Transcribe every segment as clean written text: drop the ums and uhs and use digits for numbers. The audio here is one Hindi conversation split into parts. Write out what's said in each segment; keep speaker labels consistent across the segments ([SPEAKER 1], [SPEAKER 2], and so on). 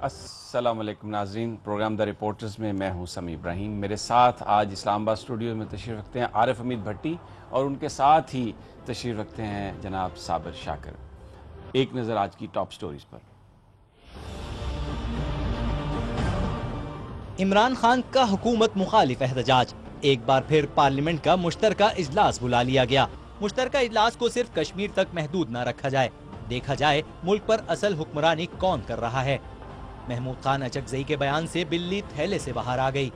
[SPEAKER 1] अस्सलाम वालेकुम नाज़रीन, प्रोग्राम द रिपोर्टर्स में मैं हूं समी इब्राहिम। मेरे साथ आज इस्लामाबाद स्टूडियो में तशरीफ़ रखते हैं आरिफ हमीद भट्टी और उनके साथ ही तशरीफ़ रखते हैं जनाब साबिर शाकिर। एक नज़र आज की टॉप स्टोरीज पर।
[SPEAKER 2] इमरान खान का हुकूमत मुखालिफ एहतजाज, एक बार फिर पार्लियामेंट का मुश्तरका इजलास बुला लिया गया। मुश्तरका इजलास को सिर्फ कश्मीर तक महदूद न रखा जाए, देखा जाए मुल्क पर असल हुक्मरानी कौन कर रहा है। महमूद खान अचकजई के बयान से बिल्ली थैले से बाहर आ गई।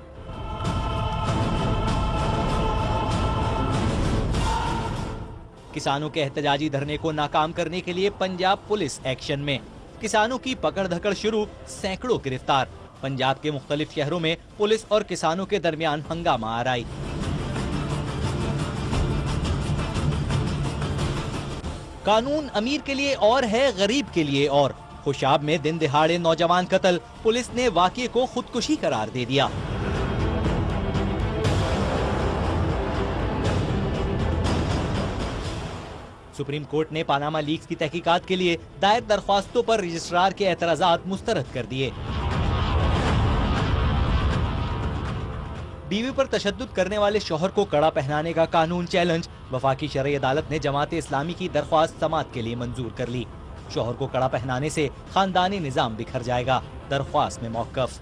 [SPEAKER 2] किसानों के एहतजाजी धरने को नाकाम करने के लिए पंजाब पुलिस एक्शन में, किसानों की पकड़ धकड़ शुरू, सैकड़ों गिरफ्तार। पंजाब के मुख्तलिफ शहरों में पुलिस और किसानों के दरमियान हंगामा आराई। कानून अमीर के लिए और है गरीब के लिए और। खुशाब में दिन दिहाड़े नौजवान कत्ल, पुलिस ने वाक़ये को खुदकुशी करार दे दिया। सुप्रीम कोर्ट ने पानामा लीक्स की तहकीकात के लिए दायर दरख्वास्तों पर रजिस्ट्रार के एतराजात मुस्तरद कर दिए। बीवी पर तशद्दुद करने वाले शौहर को कड़ा पहनाने का कानून चैलेंज, वफाकी शरई अदालत ने जमात इस्लामी की दरख्वास्त समाअत के लिए मंजूर कर ली। शौहर को कड़ा पहनाने से खानदानी निजाम बिखर जाएगा, दरख्वास्त में मौक़िफ़।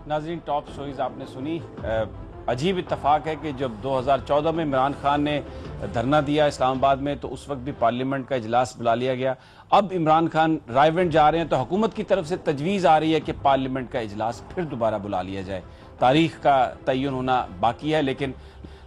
[SPEAKER 1] नाज़रीन, टॉप स्टोरीज आपने सुनी। अजीब इत्तफाक है कि जब 2014 में इमरान खान ने धरना दिया इस्लामाबाद में तो उस वक्त भी पार्लियामेंट का इजलास बुला लिया गया। अब इमरान खान रायवेंड जा रहे हैं तो हुकूमत की तरफ से तजवीज़ आ रही है कि पार्लियामेंट का इजलास फिर दोबारा बुला लिया जाए। तारीख का तयन होना बाकी है, लेकिन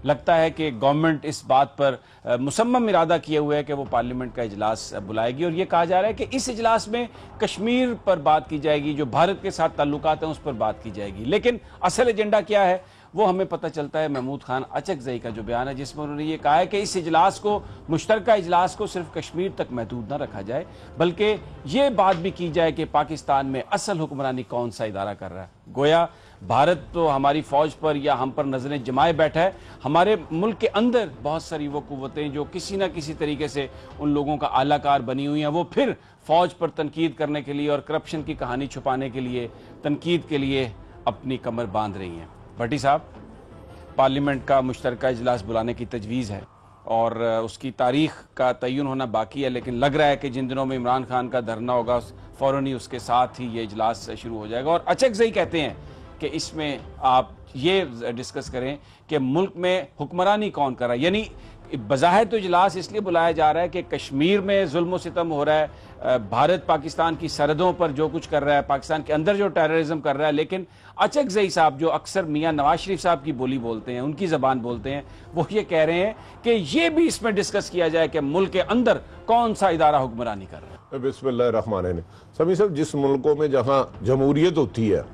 [SPEAKER 1] लगता है कि गवर्नमेंट इस बात पर मुसम्मम इरादा किए हुए है कि वो पार्लियामेंट का इजलास बुलाएगी और ये कहा जा रहा है कि इस इजलास में कश्मीर पर बात की जाएगी, जो भारत के साथ ताल्लुकात हैं उस पर बात की जाएगी। लेकिन असल एजेंडा क्या है वो हमें पता चलता है महमूद खान अचकजई का जो बयान है, जिसमें उन्होंने ये कहा है कि इस इजलास को, मुश्तरका इजलास को सिर्फ कश्मीर तक महदूद न रखा जाए, बल्कि ये बात भी की जाए कि पाकिस्तान में असल हुक्मरानी कौन सा इदारा कर रहा है। गोया भारत तो हमारी फौज पर या हम पर नजरें जमाए बैठा है, हमारे मुल्क के अंदर बहुत सारी वो कुव्वतें जो किसी न किसी तरीके से उन लोगों का आलाकार बनी हुई हैं, वो फिर फौज पर तनकीद करने के लिए और करप्शन की कहानी छुपाने के लिए, तनकीद के लिए अपनी कमर बांध रही हैं। भट्टी साहब, पार्लियामेंट का मुश्तरका इजलास बुलाने की तजवीज़ है और उसकी तारीख का तयन होना बाकी है, लेकिन लग रहा है कि जिन दिनों में इमरान खान का धरना होगा फ़ौरन ही उसके साथ ही ये इजलास शुरू हो जाएगा। और अचकजई कहते हैं कि इसमें आप ये डिस्कस करें कि मुल्क में हुक्मरानी कौन कर रहा है। यानी बज़ाहिर तो इजलास इसलिए बुलाया जा रहा है कि कश्मीर में जुल्म सितम हो रहा है, भारत पाकिस्तान की सरहदों पर जो कुछ कर रहा है, पाकिस्तान के अंदर जो टेररिज्म कर रहा है, लेकिन अचकजई साहब जो अक्सर मियाँ नवाज शरीफ साहब की बोली बोलते हैं, उनकी ज़बान बोलते हैं, वो ये कह रहे हैं कि ये भी इसमें डिस्कस किया जाए कि मुल्क के अंदर कौन सा इदारा हुक्मरानी कर रहा है।
[SPEAKER 3] बिस्मिल्लाहिर्रहमानिर्रहीम। सभी सब, जिस मुल्कों में जहाँ जमहूरियत होती है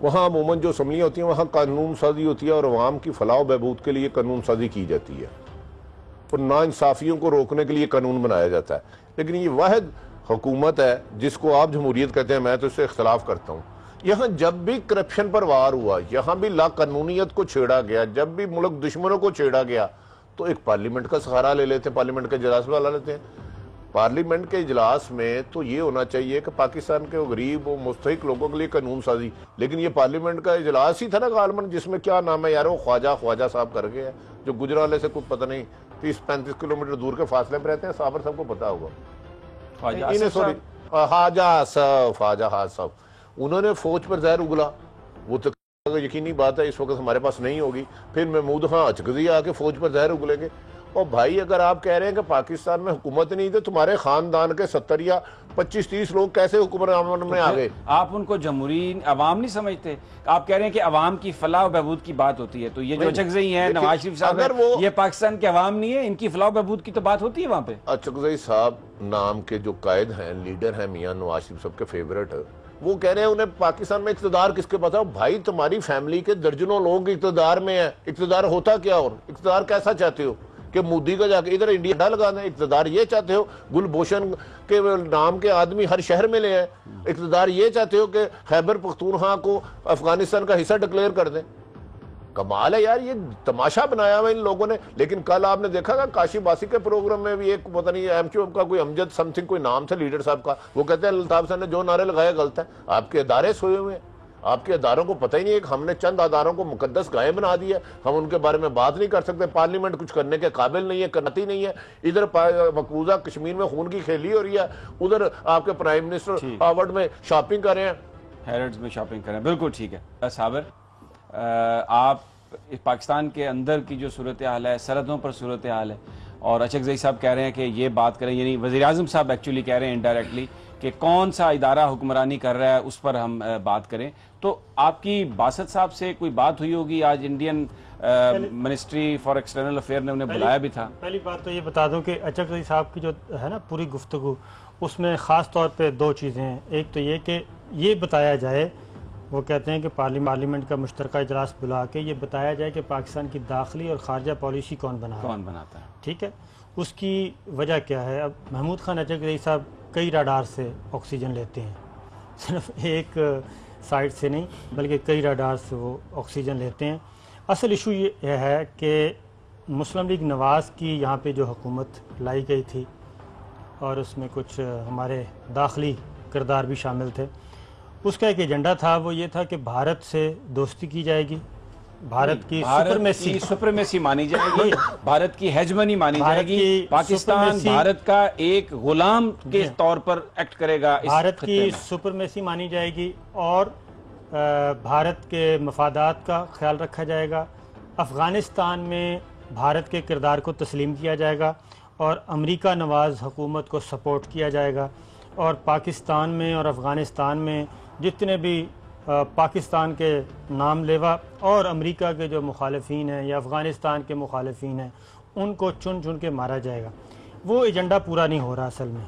[SPEAKER 3] वहाँ अमूमन जो असम्बलियाँ होती हैं वहाँ कानून साजी होती है और अवाम की फलाह बहबूद के लिए कानून साजी की जाती है और नाइंसाफियों को रोकने के लिए कानून बनाया जाता है। लेकिन ये वाहिद हुकूमत है जिसको आप जमहूरियत कहते हैं, मैं तो इससे इख्तलाफ करता हूँ। यहाँ जब भी करप्शन पर वार हुआ, यहाँ भी लाकानूनियत को छेड़ा गया, जब भी मुल्क दुश्मनों को छेड़ा गया तो एक पार्लियामेंट का सहारा ले लेते हैं, पार्लियामेंट का इजलास बुला लेते हैं। पार्लियामेंट के इजलास में तो ये होना चाहिए कि पाकिस्तान के गरीब और मुस्तहिक लोगों के लिए कानून साजी, लेकिन ये पार्लियामेंट का इजलास ही था ना गालमन, जिसमें क्या नाम है यार, वो ख्वाजा साहब कर गए हैं, जो गुजराले से कुछ पता नहीं 30-35 किलोमीटर दूर के फासले पर रहते हैं। साबर सबको पता होगा, ख्वाजा साहब, उन्होंने फौज पर जहर उगला। वो तो यकीनी बात है इस वक्त हमारे पास नहीं होगी। फिर महमूद खान अचकजई आके फौज पर जहर उगलेंगे। और भाई, अगर आप कह रहे हैं कि पाकिस्तान में हुकूमत नहीं, तो तुम्हारे खानदान के 70 या 25-30 लोग कैसे हुक्मरान में आ गए?
[SPEAKER 1] आप उनको जमहूरी अवाम नहीं समझते? आप कह रहे हैं कि अवाम की फलाह बहबूद की बात होती है, तो ये जो अचकजई है, नवाज शरीफ साहब, अगर वो ये पाकिस्तान के अवाम नहीं है, इनकी फलाह बहबूद की तो बात होती है वहाँ पे।
[SPEAKER 3] अचकजई साहब नाम के जो कायद हैं, लीडर हैं, मियाँ नवाज शरीफ साहब के फेवरेट है, वो कह रहे हैं उन्हें पाकिस्तान में इक़्तिदार किसके पास है? भाई, तुम्हारी फैमिली के दर्जनों लोग इक़्तिदार में है। इक़्तिदार होता क्या, और इक़्तिदार कैसा चाहते हो कि मोदी का जाके इधर इंडिया लगा दें? इक़्तिदार ये चाहते हो गुलभूषण के नाम के आदमी हर शहर में ले आए? इक़्तिदार ये चाहते हो कि खैबर पख्तूनख्वा को अफगानिस्तान का हिस्सा डिक्लेयर कर दें? कमाल है यार, ये तमाशा बनाया हुआ इन लोगों ने। लेकिन कल आपने देखा था काशी बासी के प्रोग्राम में भी एक पता नहीं एमक्यूएम का कोई अमजद समथिंग कोई नाम था लीडर साहब का, वो कहते हैं अल्ताफ साहब ने जो नारे लगाए गलत है। आपके अदारे सोए हुए हैं, आपके अदारों को पता ही नहीं है कि हमने चंद अदारों को मुकद्दस गाय बना दिया, हम उनके बारे में बात नहीं कर सकते। पार्लियामेंट कुछ करने के काबिल नहीं है, करती नहीं है। इधर मकबूजा कश्मीर में खून की खेली हो रही है, उधर आपके प्राइम मिनिस्टर हार्वर्ड में शॉपिंग कर रहे हैं,
[SPEAKER 1] हैरड्स में शॉपिंग कर रहे हैं। बिल्कुल ठीक है। साबिर, आप पाकिस्तान के अंदर की जो सूरत हाल है, सरहदों पर सूरत हाल है, और अचकज़ई साहब कह रहे हैं कि ये बात करें, यानी वज़ीर आज़म साहब एक्चुअली कह रहे हैं इनडायरेक्टली कि कौन सा इदारा हुक्मरानी कर रहा है उस पर हम बात करें। तो आपकी बासत साहब से कोई बात हुई होगी? आज Indian ministry for external affair ने उन्हें बुलाया भी था।
[SPEAKER 4] पहली बात तो ये बता दूं कि अचकज़ई साहब की जो है ना पूरी गुफ्तगू, उसमें ख़ास तौर पे दो चीज़ें हैं। एक तो ये कि ये बताया जाए, वो कहते हैं कि पार्लियामेंट का मुश्तरका इजलास बुला के ये बताया जाए कि पाकिस्तान की दाखिली और खारजा पॉलिसी कौन बनाता है, ठीक है, उसकी वजह क्या है। अब महमूद खान अचकज़ई साहब कई रडार से ऑक्सीजन लेते हैं, सिर्फ एक साइड से नहीं बल्कि कई रडार से वो ऑक्सीजन लेते हैं। असल इशू ये है कि मुस्लिम लीग नवाज़ की यहाँ पे जो हुकूमत लाई गई थी और उसमें कुछ हमारे दाखिली किरदार भी शामिल थे, उसका एक एजेंडा था, वो ये था कि भारत से दोस्ती की जाएगी, भारत की
[SPEAKER 1] सुप्रीमेसी मानी जाएगी, भारत की हेजमनी मानी जाएगी, पाकिस्तान भारत का एक गुलाम के तौर पर एक्ट करेगा,
[SPEAKER 4] भारत की सुप्रीमेसी मानी जाएगी और भारत के मफादात का ख्याल रखा जाएगा, अफ़गानिस्तान में भारत के किरदार को तस्लीम किया जाएगा और अमेरिका नवाज़ हुकूमत को सपोर्ट किया जाएगा, और पाकिस्तान में और अफ़गानिस्तान में जितने भी पाकिस्तान के नाम लेवा और अमेरिका के जो मुखालिफिन हैं या अफ़गानिस्तान के मुखालिफिन हैं उनको चुन चुन के मारा जाएगा। वो एजेंडा पूरा नहीं हो रहा असल में,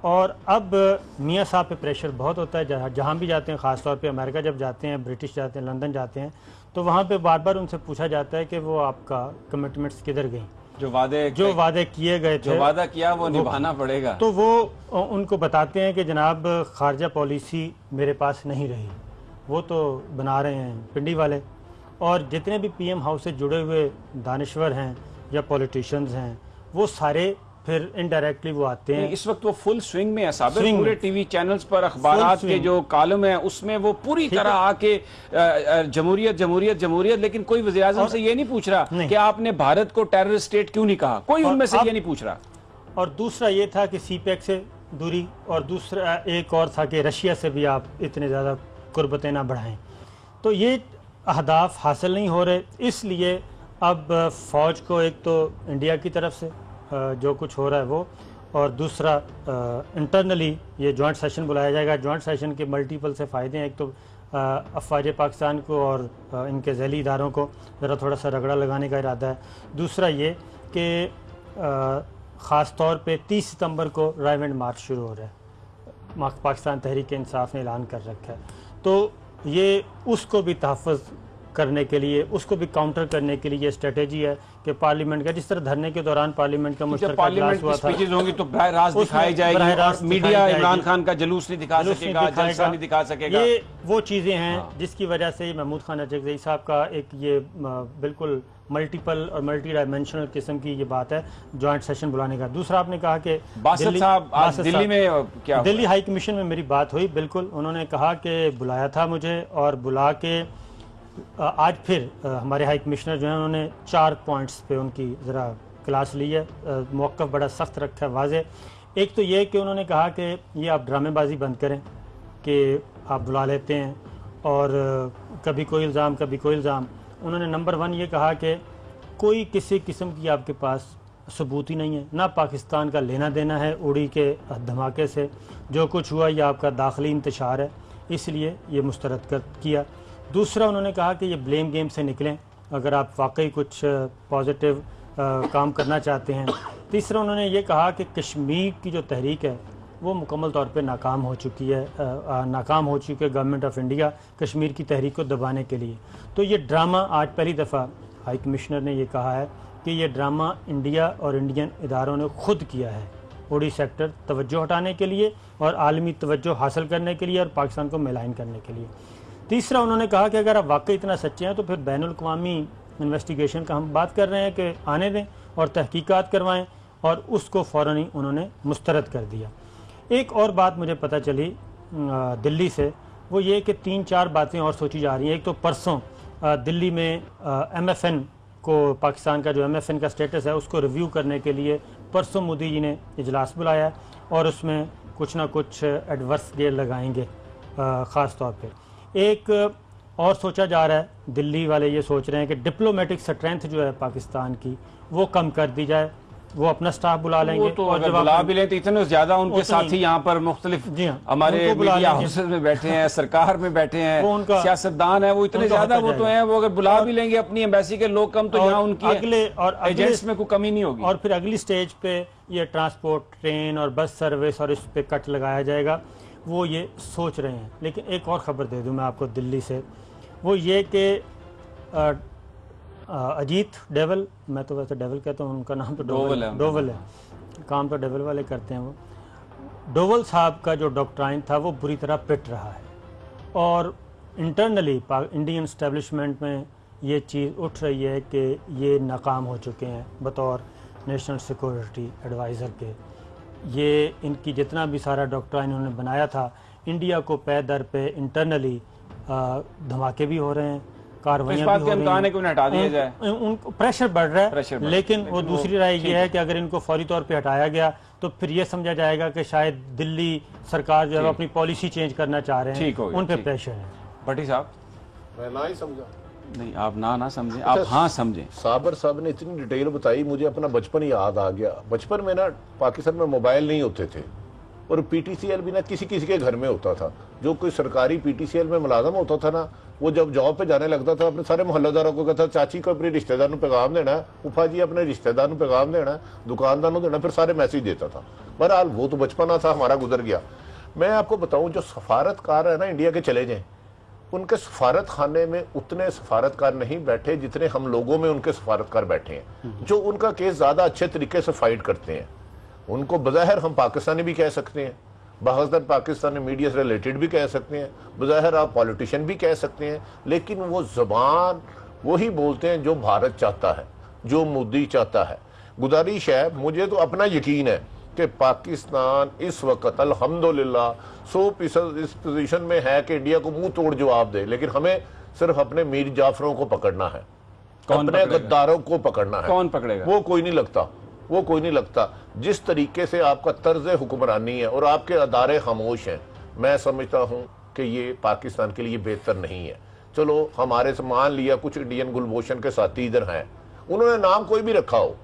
[SPEAKER 4] और अब मियाँ साहब पे प्रेशर बहुत होता है। जहाँ भी जाते हैं, ख़ास तौर पे अमेरिका जब जाते हैं, ब्रिटिश जाते हैं, लंदन जाते हैं, तो वहाँ पे बार बार उनसे पूछा जाता है कि वो आपका कमिटमेंट्स किधर गई, जो वादे किए गए थे,
[SPEAKER 1] जो वादा किया वो निभाना पड़ेगा।
[SPEAKER 4] तो वो उनको बताते हैं कि जनाब खारजा पॉलिसी मेरे पास नहीं रही, वो तो बना रहे हैं पिंडी वाले, और जितने भी पीएम हाउस से जुड़े हुए दानिश्वर हैं या पॉलिटिशियंस हैं वो सारे फिर इनडायरेक्टली वो आते हैं।
[SPEAKER 1] इस वक्त वो फुल स्विंग में है साबिर, पूरे टीवी चैनल्स पर अखबारात के जो कॉलम है उसमें वो पूरी तरह आके जमहूरियत जमहूरियत जमहूरियत, लेकिन कोई वज़ीर आज़म से ये नहीं पूछ रहा कि आपने भारत को टेररिस्ट स्टेट क्यों नहीं कहा, कोई उनमें से ये नहीं पूछ रहा।
[SPEAKER 4] और दूसरा ये था कि सीपेक से दूरी, और दूसरा एक और था कि रशिया से भी आप इतने ज़्यादा कुर्बतें ना बढ़ाएं। तो ये अहदाफ हासिल नहीं हो रहे, इसलिए अब फ़ौज को एक तो इंडिया की तरफ से जो कुछ हो रहा है वो, और दूसरा इंटरनली ये जॉइंट सेशन बुलाया जाएगा। जॉइंट सेशन के मल्टीपल से फ़ायदे हैं, एक तो अफवाज पाकिस्तान को और इनके झैली इदारों को ज़रा थोड़ा सा रगड़ा लगाने का इरादा है। दूसरा ये कि ख़ास तौर पे 30 सितंबर को राइवेंड मार्च शुरू हो रहा है, पाकिस्तान तहरीक इंसाफ ने ऐलान कर रखा है, तो ये उसको भी तहफ़्फ़ुज़ करने के लिए, उसको भी काउंटर करने के लिए ये स्ट्रेटेजी है कि पार्लियामेंट का, जिस तरह धरने के दौरान पार्लियामेंट का मुश्तरका इजलास हुआ था,
[SPEAKER 1] स्पीचेस होंगी तो बराह रास्त दिखाई जाएगी, मीडिया इमरान खान का जुलूस नहीं दिखा सकेगा, जलसा नहीं दिखा सकेगा।
[SPEAKER 4] ये वो चीज़ें हैं जिसकी वजह से महमूद खान अचकज़ई साहब का एक ये बिल्कुल मल्टीपल और मल्टी डायमेंशनल किस्म की ये बात है जॉइंट सेशन बुलाने का। दूसरा आपने कहा कि
[SPEAKER 1] दिल्ली में क्या,
[SPEAKER 4] दिल्ली हाई कमीशन में मेरी बात हुई, बिल्कुल उन्होंने कहा कि बुलाया था मुझे, और बुला के आज फिर हमारे हाई कमिश्नर जो हैं उन्होंने 4 पॉइंट्स पे उनकी ज़रा क्लास ली है, मौक़िफ़ बड़ा सख्त रखा है, वाज़े। एक तो ये कि उन्होंने कहा कि ये आप ड्रामेबाजी बंद करें कि आप बुला लेते हैं और कभी कोई इल्ज़ाम कभी कोई इल्ज़ाम। उन्होंने नंबर 1 ये कहा कि कोई किसी किस्म की आपके पास सबूत ही नहीं है, ना पाकिस्तान का लेना देना है उड़ी के धमाके से, जो कुछ हुआ ये आपका दाखिली इंतशार है, इसलिए ये मुस्तरद कर किया। दूसरा उन्होंने कहा कि ये ब्लेम गेम से निकलें अगर आप वाकई कुछ पॉजिटिव काम करना चाहते हैं। तीसरा उन्होंने ये कहा कि कश्मीर की जो तहरीक है वो मुकम्मल तौर पे नाकाम हो चुकी है, नाकाम हो चुकी है गवर्नमेंट ऑफ इंडिया कश्मीर की तहरीक को दबाने के लिए। तो ये ड्रामा आज पहली दफ़ा हाई कमिश्नर ने ये कहा है कि ये ड्रामा इंडिया और इंडियन इदारों ने खुद किया है, उड़ी सेक्टर तवज्जो हटाने के लिए और आलमी तवज्जो हासिल करने के लिए और पाकिस्तान को मेलाइन करने के लिए। तीसरा उन्होंने कहा कि अगर आप वाकई इतना सच्चे हैं तो फिर बैनुल अक़वामी इन्वेस्टिगेशन का हम बात कर रहे हैं कि आने दें और तहकीकात करवाएं, और उसको फ़ौरन ही उन्होंने मुस्तरद कर दिया। एक और बात मुझे पता चली दिल्ली से, वो ये कि 3-4 बातें और सोची जा रही हैं। एक तो परसों दिल्ली में MFN को, पाकिस्तान का जो MFN का स्टेटस है उसको रिव्यू करने के लिए परसों मोदी जी ने इजलास बुलाया और उसमें कुछ ना कुछ एडवर्स गेयर लगाएंगे ख़ास तौर पे। एक और सोचा जा रहा है, दिल्ली वाले ये सोच रहे हैं कि डिप्लोमेटिक स्ट्रेंथ जो है पाकिस्तान की वो कम कर दी जाए, वो अपना स्टाफ बुला लेंगे।
[SPEAKER 1] तो और जब बुला भी लें तो इतने ज्यादा उनके साथी यहाँ पर मुख्तलिफ हमारे मीडिया हाउसेस में बैठे हैं, सरकार में बैठे हैं, सियासतदान है, वो इतने ज्यादा वो तो हैं, वो अगर बुला भी लेंगे अपनी एम्बेसी के लोग कम तो यहाँ उनकी
[SPEAKER 4] अगले
[SPEAKER 1] एजेंट्स में कोई कमी नहीं होगी।
[SPEAKER 4] और फिर अगली स्टेज पे ये ट्रांसपोर्ट, ट्रेन और बस सर्विस और इस पे कट लगाया जाएगा, वो ये सोच रहे हैं। लेकिन एक और ख़बर दे दूँ मैं आपको दिल्ली से, वो ये कि अजीत डेवल, मैं तो वैसे डेवल कहता हूँ, उनका नाम तो डोवल है, काम तो डेवल वाले करते हैं। वो डोवल साहब का जो डॉक्ट्राइन था वो बुरी तरह पिट रहा है और इंटरनली इंडियन एस्टेब्लिशमेंट में ये चीज़ उठ रही है कि ये नाकाम हो चुके हैं बतौर नेशनल सिक्योरिटी एडवाइज़र के। ये इनकी जितना भी सारा डॉक्ट्राइन इन्होंने बनाया था, इंडिया को पे दर पे इंटरनली धमाके भी हो रहे हैं, कार्रवाइयाँ भी हो रही हैं,
[SPEAKER 1] हटा दिया जाए,
[SPEAKER 4] उनको प्रेशर बढ़ रहा है। लेकिन वो दूसरी राय ये है कि अगर इनको फौरी तौर पे हटाया गया तो फिर ये समझा जाएगा कि शायद दिल्ली सरकार जो है अपनी पॉलिसी चेंज करना चाह रहे हैं, उन पे प्रेशर है।
[SPEAKER 1] भट्टी साहब,
[SPEAKER 3] मैं ना ही समझा।
[SPEAKER 1] नहीं, आप ना समझें, आप हाँ समझें।
[SPEAKER 3] साबर साहब ने इतनी डिटेल बताई, मुझे अपना बचपन याद आ गया। बचपन में ना पाकिस्तान में मोबाइल नहीं होते थे और PTCL भी ना किसी किसी के घर में होता था। जो कोई सरकारी PTCL में मुलाजम होता था ना, वो जब जॉब पे जाने लगता था अपने सारे मोहल्लेदारों को कहता, चाची को अपने रिश्तेदार को पैगाम देना है, फूफा जी अपने रिश्तेदार को पैगाम देना है, दुकानदार को देना, फिर सारे मैसेज देता था। बहरहाल वो तो बचपना था हमारा, गुजर गया। मैं आपको बताऊं, जो सफारतकार है ना इंडिया के चले जाएं, उनके सफारत खाने में उतने सफारतकार नहीं बैठे जितने हम लोगों में उनके सफारतकार बैठे हैं, जो उनका केस ज्यादा अच्छे तरीके से फाइट करते हैं। उनको बज़ाहिर हम पाकिस्तानी भी कह सकते हैं, बाहर पाकिस्तानी मीडिया से रिलेटेड भी कह सकते हैं, बज़ाहिर आप पॉलिटिशियन भी कह सकते हैं, लेकिन वो ज़बान वही बोलते हैं जो भारत चाहता है, जो मोदी चाहता है। गुजारिश है, मुझे तो अपना यकीन है कि पाकिस्तान इस वक्त अल्हम्दुलिल्लाह 100% इस पोजीशन में है कि इंडिया को मुंह तोड़ जवाब दे, लेकिन हमें सिर्फ अपने मीर जाफरों को पकड़ना है, अपने गद्दारों को पकड़ना है।
[SPEAKER 1] कौन पकड़ेगा?
[SPEAKER 3] वो कोई नहीं लगता, वो कोई नहीं लगता। जिस तरीके से आपका तर्ज हुक्मरानी है और आपके अदारे खामोश हैं, मैं समझता हूं कि ये पाकिस्तान के लिए बेहतर नहीं है। चलो हमारे से मान लिया कुछ इंडियन गुलभूषण के साथी इधर हैं, उन्होंने नाम कोई भी रखा हो,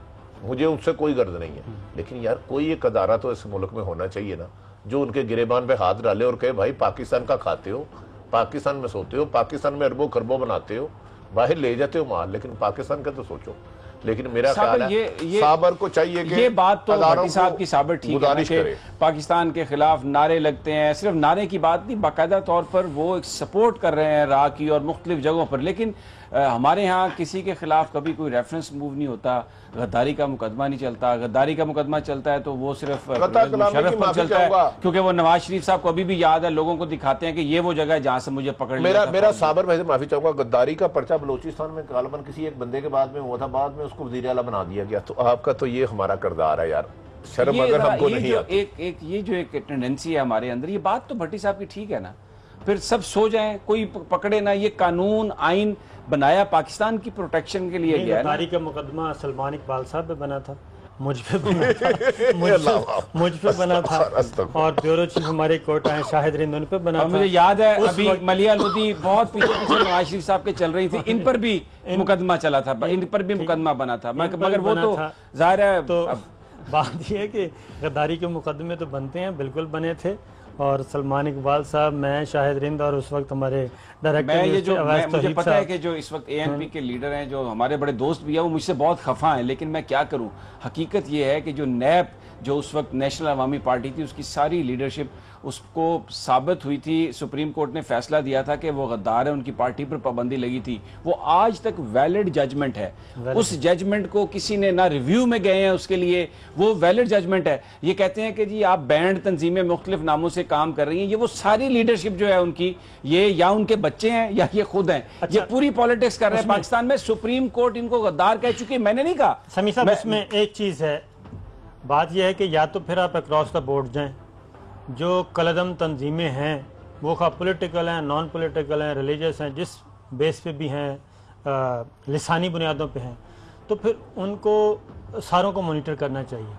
[SPEAKER 3] मुझे उससे कोई गर्द नहीं है, लेकिन यार कोई एक अदारा तो इस मुल्क में होना चाहिए ना, जो उनके गिरेबान पे हाथ डाले और कहे भाई पाकिस्तान का खाते हो, पाकिस्तान में सोते हो, पाकिस्तान में अरबों खरबों बनाते हो, बाहर ले जाते हो माल, लेकिन पाकिस्तान का तो सोचो। लेकिन मेरा ख्याल है साबर को चाहिए कि
[SPEAKER 1] ये बात तो भट्टी साहब की साबर ठीक है कि पाकिस्तान के खिलाफ नारे लगते हैं, सिर्फ नारे की बात नहीं, बाकायदा तौर पर वो एक सपोर्ट कर रहे हैं रा की और मुख्तलिफ जगहों पर। लेकिन हमारे यहाँ किसी के खिलाफ कभी कोई रेफरेंस मूव नहीं होता, गद्दारी का मुकदमा नहीं चलता। गद्दारी का मुकदमा चलता है तो वो सिर्फ मुशर्रफ पर चलता है, क्योंकि वो नवाज शरीफ साहब को अभी भी याद है, लोगों को दिखाते हैं कि ये वो जगह है जहाँ से मुझे पकड़ लिया।
[SPEAKER 3] मेरा साबर में माफी चाहूंगा, गद्दारी का पर्चा बलोचिस्तान में गालिबन किसी एक बंदे के बाद में हुआ था, बाद में उसको वज़ीर आला बना दिया गया। तो आपका तो ये हमारा किरदार है यार, शर्म अगर हमको नहीं आती।
[SPEAKER 1] ये जो एक टेंडेंसी है हमारे अंदर, ये बात तो भट्टी साहब की ठीक है ना, फिर सब सो जाएं, कोई पकड़े ना। ये कानून आइन बनाया पाकिस्तान की प्रोटेक्शन के लिए गया।
[SPEAKER 4] गद्दारी का मुकदमा सलमान इकबाल साहब पे बना था, मुझ पे बना था, मुझ पे बना था, और ब्यूरो चीफ हमारे कोटा है शाहिद रिंद, उन पे बना था।
[SPEAKER 1] मुझे याद है अभी मलिया लोधी बहुत पीछे नवाज शरीफ साहब के चल रही थी, इन पर भी मुकदमा चला था, इन पर भी मुकदमा बना था, मगर वो तो जाहिर है। तो
[SPEAKER 4] बात यह है कि गद्दारी के मुकदमे तो बनते हैं, बिल्कुल बने थे। और सलमान इकबाल साहब, मैं, शाहिद रिंद और उस वक्त हमारे डायरेक्टर
[SPEAKER 1] मुझे पता है कि जो इस वक्त ANP के लीडर हैं, जो हमारे बड़े दोस्त भी हैं, वो मुझसे बहुत खफा हैं, लेकिन मैं क्या करूं। हकीकत ये है कि जो नैब जो उस वक्त नेशनल अवामी पार्टी थी, उसकी सारी लीडरशिप उसको साबित हुई थी। सुप्रीम कोर्ट ने फैसला दिया था कि वो गद्दार है, उनकी पार्टी पर पाबंदी लगी थी, वो आज तक वैलिड जजमेंट है। उस जजमेंट को किसी ने ना रिव्यू में गए हैं उसके लिए, वो वैलिड जजमेंट है। ये कहते हैं कि जी आप बैंड तंजीमें मुख्तलिफ नामों से से काम कर रही हैं, ये वो सारी लीडरशिप जो है उनकी, ये या उनके बच्चे हैं या ये खुद हैं।
[SPEAKER 4] अच्छा,
[SPEAKER 1] ये पूरी पॉलिटिक्स कर रहे हैं पाकिस्तान में। सुप्रीम कोर्ट इनको गद्दार कह चुकी है, मैंने नहीं कहा।
[SPEAKER 4] समी साहब, इसमें एक चीज़ है, बात यह है कि या तो फिर आप अक्रॉस द बोर्ड जाएं, जो कलदम तंजीमें हैं वो खा पॉलिटिकल हैं, नॉन पॉलिटिकल हैं, रिलीजियस हैं, जिस बेस पे भी हैं, लिसानी बुनियादों पे हैं, तो फिर उनको सारों को मॉनिटर करना चाहिए।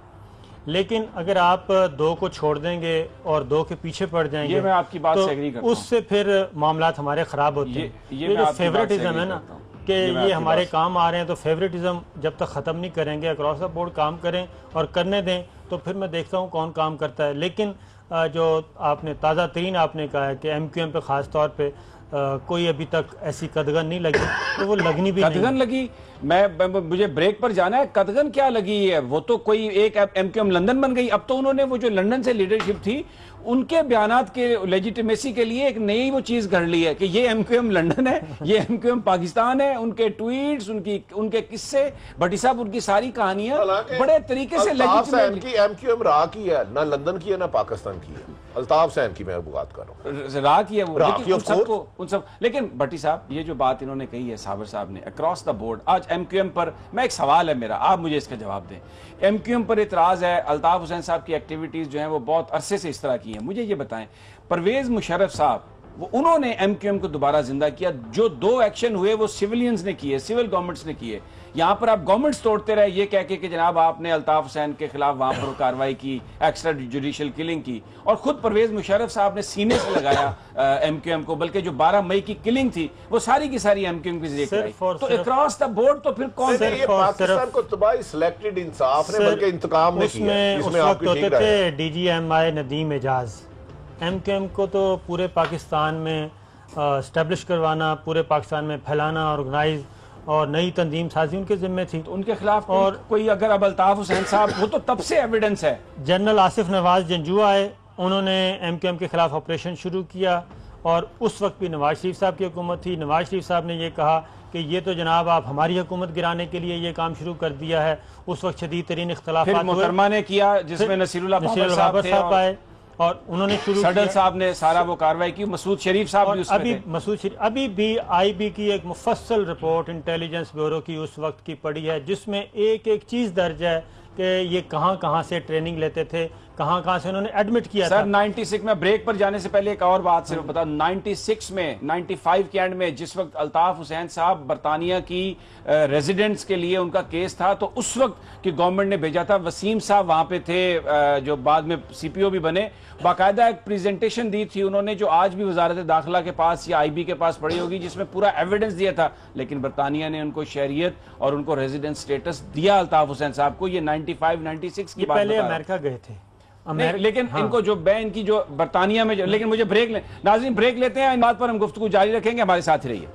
[SPEAKER 4] लेकिन अगर आप दो को छोड़ देंगे और दो के पीछे पड़ जाएंगे,
[SPEAKER 1] ये मैं आपकी बात
[SPEAKER 4] तो
[SPEAKER 1] से एग्री करता हूं।
[SPEAKER 4] उससे फिर मामलात हमारे ख़राब होते हैं। ये जो फेवरेटिज्म है ना कि ये हमारे काम आ रहे हैं, तो फेवरेटिज्म जब तक ख़त्म नहीं करेंगे, अक्रॉस द बोर्ड काम करें और करने दें, तो फिर मैं देखता हूँ कौन काम करता है। लेकिन जो आपने ताज़ा तरीन आपने कहा है कि MQM पे ख़ास तौर पे कोई अभी तक ऐसी कदगन नहीं लगी, तो वो लगनी भी नहीं।
[SPEAKER 1] कदगन लगी, मुझे ब्रेक पर जाना है। कदगन क्या लगी है? वो तो कोई एक MQM लंदन बन गई। अब तो उन्होंने वो जो लंदन से लीडरशिप थी, उनके बयानात के लेजिटिमेसी के लिए एक नई वो चीज घड़ ली है कि ये MQM लंदन है, ये MQM पाकिस्तान है। उनके ट्वीट्स, उनके किस्से, भट्टी साहब उनकी सारी कहानियां बड़े तरीके से
[SPEAKER 3] MQM रा की है, ना लंदन की है ना पाकिस्तान की है। अल्ताफ सैन की मैं बात कर रहा हूँ,
[SPEAKER 1] रा की है वो, लेकिन उन सब। लेकिन भट्टी साहब, ये जो बात इन्होंने कही है साबर साहब ने अक्रॉस द बोर्ड, आज MQM पर मैं, एक सवाल है मेरा, आप मुझे इसका जवाब दें। MQM पर इतराज है, अल्ताफ हुसैन साहब की एक्टिविटीज जो हैं वो बहुत अरसे से इस तरह की हैं। मुझे ये बताएं, परवेज मुशर्रफ साहब, वो उन्होंने MQM को दोबारा जिंदा किया। जो 2 एक्शन हुए वो सिविलियंस ने किए, सिविल गवर्नमेंट्स ने किए। यहाँ पर आप गवर्नमेंट्स तोड़ते रहे ये कह के कि जनाब आपने अल्ताफ हुसैन के खिलाफ वहां पर कार्रवाई की, एक्स्ट्रा जुडिशियल किलिंग की, और खुद परवेज मुशर्रफ साहब ने सीने से लगाया MQM को। बल्कि जो 12 मई की किलिंग थी वो सारी की सारी MQM की जरिए कराई। तो अक्रॉस द बोर्ड तो फिर कौन से
[SPEAKER 3] पाकिस्तान को तबाही सिलेक्टेड इंसाफ ने बल्कि इंतकाम ने किया।
[SPEAKER 4] उसमें उस वक्त होते थे DGMI नदीम एजाज। MQM को तो पूरे पाकिस्तान में स्टैब्लिश करवाना, पूरे पाकिस्तान में फैलाना, ऑर्गेनाइज और नई तंजीम साजी उनके जिम्मे थी।
[SPEAKER 1] तो उनके खिलाफ और कोई अगर अब अल्ताफ हुसैन साहब, वो तो तब से एविडेंस है।
[SPEAKER 4] जनरल आसिफ नवाज जंजू आए, उन्होंने MQM के खिलाफ ऑपरेशन शुरू किया, और उस वक्त भी नवाज शरीफ साहब की हुकूमत थी। नवाज शरीफ साहब ने ये कहा कि ये तो जनाब आप हमारी हुकूमत गिराने के लिए ये काम शुरू कर दिया है। उस वक्त शदीद तरीन इख्तलाफात हुए,
[SPEAKER 1] मोहतरमा ने किया, जिसमें नसीरुल्लाह साहब
[SPEAKER 4] आए और उन्होंने शुरू
[SPEAKER 1] सडल साहब ने सारा वो कार्रवाई की। मसूद शरीफ साहब भी उसमें थे।
[SPEAKER 4] मसूद शरीफ अभी भी IB की एक मुफस्सल रिपोर्ट इंटेलिजेंस ब्यूरो की उस वक्त की पड़ी है, जिसमें एक एक चीज दर्ज है कि ये कहां से ट्रेनिंग लेते थे, कहां से उन्होंने एडमिट किया
[SPEAKER 1] सर।
[SPEAKER 4] था।
[SPEAKER 1] 96 में, ब्रेक पर जाने से पहले एक और बात सिर्फ बता, 96 में, 95 के एंड में, जिस वक्त अल्ताफ हुसैन साहब बरतानिया की रेजिडेंट्स के लिए उनका केस था, तो उस वक्त की गवर्नमेंट ने भेजा था। वसीम साहब वहां पे थे, जो बाद में CPO भी बने। बाकायदा एक प्रेजेंटेशन दी थी उन्होंने, जो आज भी वजारत दाखिला के पास या IB के पास पड़ी होगी, जिसमें पूरा एविडेंस दिया था। लेकिन बरतानिया ने उनको शहरियत और उनको रेजिडेंस स्टेटस दिया अल्ताफ हुसैन साहब को। ये 95-96 की बात
[SPEAKER 4] पहले अमेरिका गए थे।
[SPEAKER 1] लेकिन इनको जो इनकी जो बरतानिया में लेकिन मुझे नाज़रीन ब्रेक लेते हैं। इन बात पर हम गुफ्तगू जारी रखेंगे, हमारे साथ ही रहिए।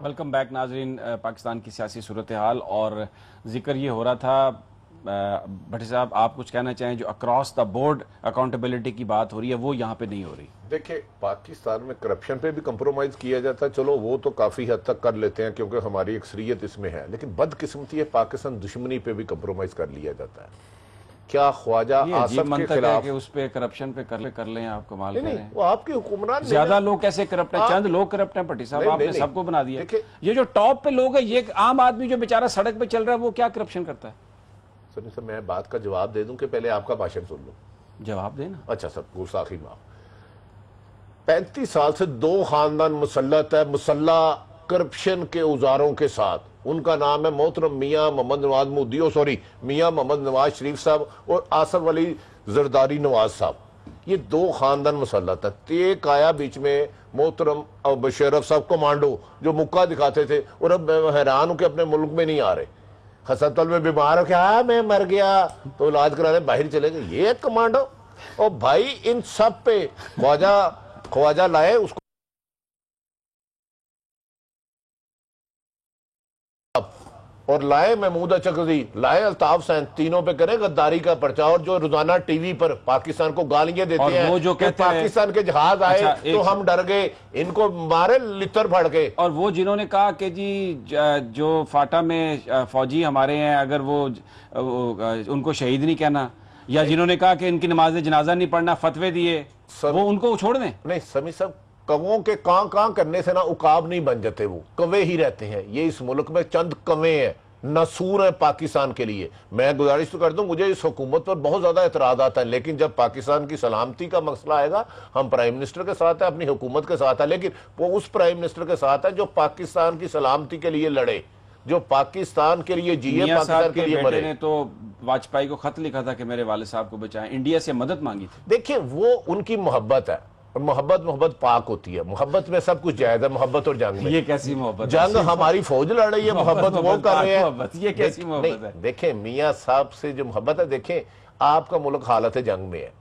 [SPEAKER 1] वेलकम बैक नाजरीन। पाकिस्तान की सियासी सूरत हाल और जिक्र ये हो रहा था। भट्टी साहब, आप कुछ कहना चाहें? जो अक्रॉस द बोर्ड अकाउंटेबिलिटी की बात हो रही है वो यहाँ पे नहीं हो रही।
[SPEAKER 3] देखिए, पाकिस्तान में करप्शन पे भी कंप्रोमाइज किया जाता है, चलो वो तो काफी हद तक कर लेते हैं क्योंकि हमारी अक्सरियत इसमें है। लेकिन बदकिस्मती है, पाकिस्तान दुश्मनी पे भी कंप्रोमाइज कर लिया जाता है। क्या ख्वाजा आसफ के खिलाफ
[SPEAKER 1] उस पे करप्शन पे कर लें आप, कमाल कर रहे हैं।
[SPEAKER 3] वो आपके हुक्मरान
[SPEAKER 1] ज्यादा लोग कैसे करप्ट हैं? चंद लोग करप्ट हैं भट्टी साहब, आपने सबको बना दिया। ये जो टॉप पे लोग है, ये आम आदमी जो बेचारा सड़क पे चल रहा है, वो क्या करप्शन करता है?
[SPEAKER 3] सर मैं बात का जवाब दे दूं कि पहले आपका भाषण सुन लो?
[SPEAKER 1] जवाब देना।
[SPEAKER 3] अच्छा सर, गुस्ताखी माफ। 35 साल से 2 खानदान मुसल्लत है, मुसल्ला करप्शन के औजारों के साथ। उनका नाम है मोहतरम मियां मोहम्मद नवाज मोदी, मियां मोहम्मद नवाज शरीफ साहब और आसफ अली जरदारी नवाज साहब। ये 2 खानदान मुसल्लत है। एक आया बीच में मोहतरम मुशर्रफ साहब कमांडो, जो मुक्का दिखाते थे, और अब मैं हैरान हूं कि अपने मुल्क में नहीं आ रहे। हस्पताल में बीमार हो क्या मैं मर गया तो इलाज कराने बाहर चले गए, ये कमांडो। और भाई इन सब पे ख्वाजा लाए उसको। और लाए महमूद अचकज़ई, लाए अल्ताफ सैन, तीनों पे करें गद्दारी का पर्चा। और जो रोजाना टीवी पर पाकिस्तान को गालियां देते हैं
[SPEAKER 1] वो जो
[SPEAKER 3] कि
[SPEAKER 1] कहते
[SPEAKER 3] पाकिस्तान के जहाज आए
[SPEAKER 1] अच्छा,
[SPEAKER 3] तो हम डर गए, इनको मारे लितर फड़ के।
[SPEAKER 1] और वो जिन्होंने कहा कि जी जो फाटा में फौजी हमारे हैं, अगर वो उनको शहीद नहीं कहना, या जिन्होंने कहा कि इनकी नमाज जनाजा नहीं पढ़ना, फतवे दिए, वो उनको छोड़ दें?
[SPEAKER 3] नहीं समी साहब, कौओं के कां करने से ना उकाब नहीं बन जाते, वो कवे ही रहते हैं। ये इस मुल्क में चंद कवे हैं, नसूर है पाकिस्तान के लिए। मैं गुजारिश तो कर दूं, मुझे इस हुकूमत पर बहुत ज्यादा एतराज आता है, लेकिन जब पाकिस्तान की सलामती का मसला आएगा, हम प्राइम मिनिस्टर के साथ है, अपनी हुकूमत के साथ है, लेकिन वो उस प्राइम मिनिस्टर के साथ है जो पाकिस्तान की सलामती के लिए लड़े, जो पाकिस्तान के लिए जिए, पाकिस्तान के लिए मरे।
[SPEAKER 1] ने तो वाजपेयी को खत लिखा था कि मेरे वाले साहब को बचाएं, इंडिया से मदद मांगी थी।
[SPEAKER 3] देखिए वो उनकी मोहब्बत है, और मोहब्बत पाक होती है। मोहब्बत में सब कुछ जायज है, मोहब्बत और जंग में।
[SPEAKER 1] ये कैसी मोहब्बत?
[SPEAKER 3] जंग हमारी फौज लड़ रही है, मोहब्बत वो कर रहे हैं।
[SPEAKER 1] ये कैसी मोहब्बत है?
[SPEAKER 3] देखें मियां साहब से जो मोहब्बत है, देखें आपका मुल्क हालत जंग में है।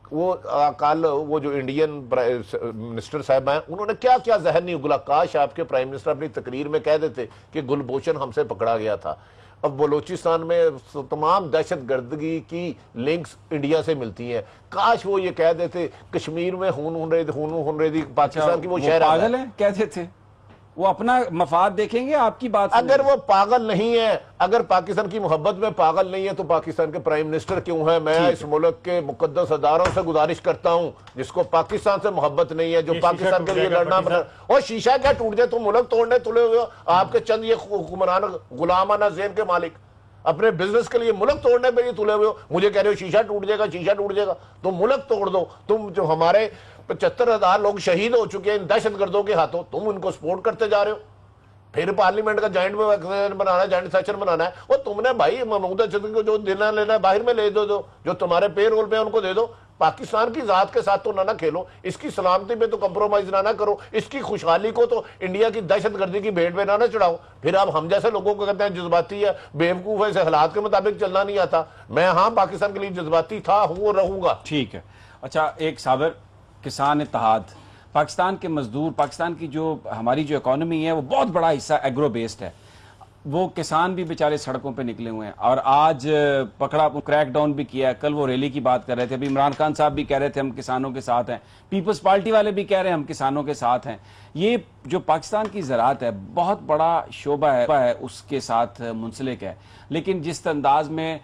[SPEAKER 3] वो कल वो जो इंडियन मिनिस्टर साहब हैं, उन्होंने क्या क्या जहन नहीं उगला। काश आपके प्राइम मिनिस्टर अपनी तकरीर में कह देते कि गुलभूषण हमसे पकड़ा गया था। अब बलोचिस्तान में तमाम दहशतगर्दगी की लिंक्स इंडिया से मिलती हैं। काश वो ये कह देते कश्मीर में खून हुनरेदी पाकिस्तान की वो शहर
[SPEAKER 1] पागल है कहते थे, वो अपना मफाद देखेंगे, आपकी बात
[SPEAKER 3] अगर वो पागल नहीं है, अगर पाकिस्तान की मोहब्बत में पागल नहीं है, तो पाकिस्तान के प्राइम मिनिस्टर क्यों है? मैं इस मुल्क के मुकद्दस अदारों से गुजारिश करता हूं, जिसको पाकिस्तान से मोहब्बत नहीं है, जो पाकिस्तान के लिए लड़ना बना, और शीशा क्या टूट जाए, तुम मुल्क तोड़ने तुले हुए हो। आपके चंद ये हुक्मरान गुलामाना ज़हन के मालिक अपने बिजनेस के लिए मुल्क तोड़ने पे ही तुले हुए हो। मुझे कह रहे हो शीशा टूट जाएगा, शीशा टूट जाएगा, तुम मुल्क तोड़ दो। तुम जो हमारे 75,000 लोग शहीद हो चुके हैं इन दहशतगर्दों के हाथों, तुम उनको सपोर्ट करते जा रहे हो। फिर पार्लियामेंट का जॉइंट बनाना, जॉइंट सेशन बनाना है, और तुमने भाई महमूद अचकज़ई को जो देना लेना है बाहर में ले दो, जो तुम्हारे पे रोल पे उनको दे दो। पाकिस्तान की जात के साथ तो ना खेलो, इसकी सलामती पे तो कंप्रोमाइज ना करो, इसकी खुशहाली को तो इंडिया की दहशतगर्दी की भेंट पे ना चढ़ाओ। फिर आप हम जैसे लोगों को कहते हैं जज्बाती है, बेवकूफ है, इसे हालात के मुताबिक चलना नहीं आता। मैं हाँ पाकिस्तान के लिए जज्बाती था, हूँ और रहूंगा।
[SPEAKER 1] ठीक है। अच्छा, एक साबर किसान इत्तेहाद, पाकिस्तान के मजदूर, पाकिस्तान की जो हमारी जो इकोनॉमी है वो बहुत बड़ा हिस्सा एग्रो बेस्ड है, वो किसान भी बेचारे सड़कों पे निकले हुए हैं। और आज पकड़ा, क्रैकडाउन भी किया है। कल वो रैली की बात कर रहे थे, अभी इमरान खान साहब भी कह रहे थे हम किसानों के साथ हैं, पीपल्स पार्टी वाले भी कह रहे हैं हम किसानों के साथ हैं। ये जो पाकिस्तान की ज़राअत है बहुत बड़ा शोबा है, उसके साथ मुंसलिक है, लेकिन जिस अंदाज में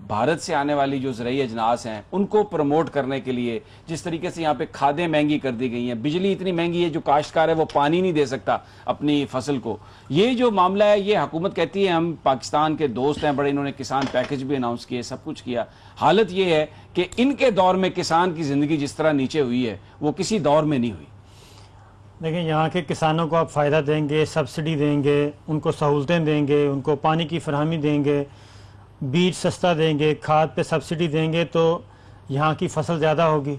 [SPEAKER 1] भारत से आने वाली जो ज़राई अजनास हैं उनको प्रमोट करने के लिए जिस तरीके से यहाँ पे खादें महंगी कर दी गई हैं, बिजली इतनी महंगी है, जो काश्तकार है वो पानी नहीं दे सकता अपनी फसल को। ये जो मामला है, ये हुकूमत कहती है हम पाकिस्तान के दोस्त हैं बड़े, इन्होंने किसान पैकेज भी अनाउंस किए, सब कुछ किया। हालत ये है कि इनके दौर में किसान की ज़िंदगी जिस तरह नीचे हुई है वो किसी दौर में नहीं हुई।
[SPEAKER 4] देखिए, यहाँ के किसानों को आप फ़ायदा देंगे, सब्सिडी देंगे, उनको सहूलतें देंगे, उनको पानी की फरहमी देंगे, बीज सस्ता देंगे, खाद पे सब्सिडी देंगे, तो यहाँ की फसल ज़्यादा होगी।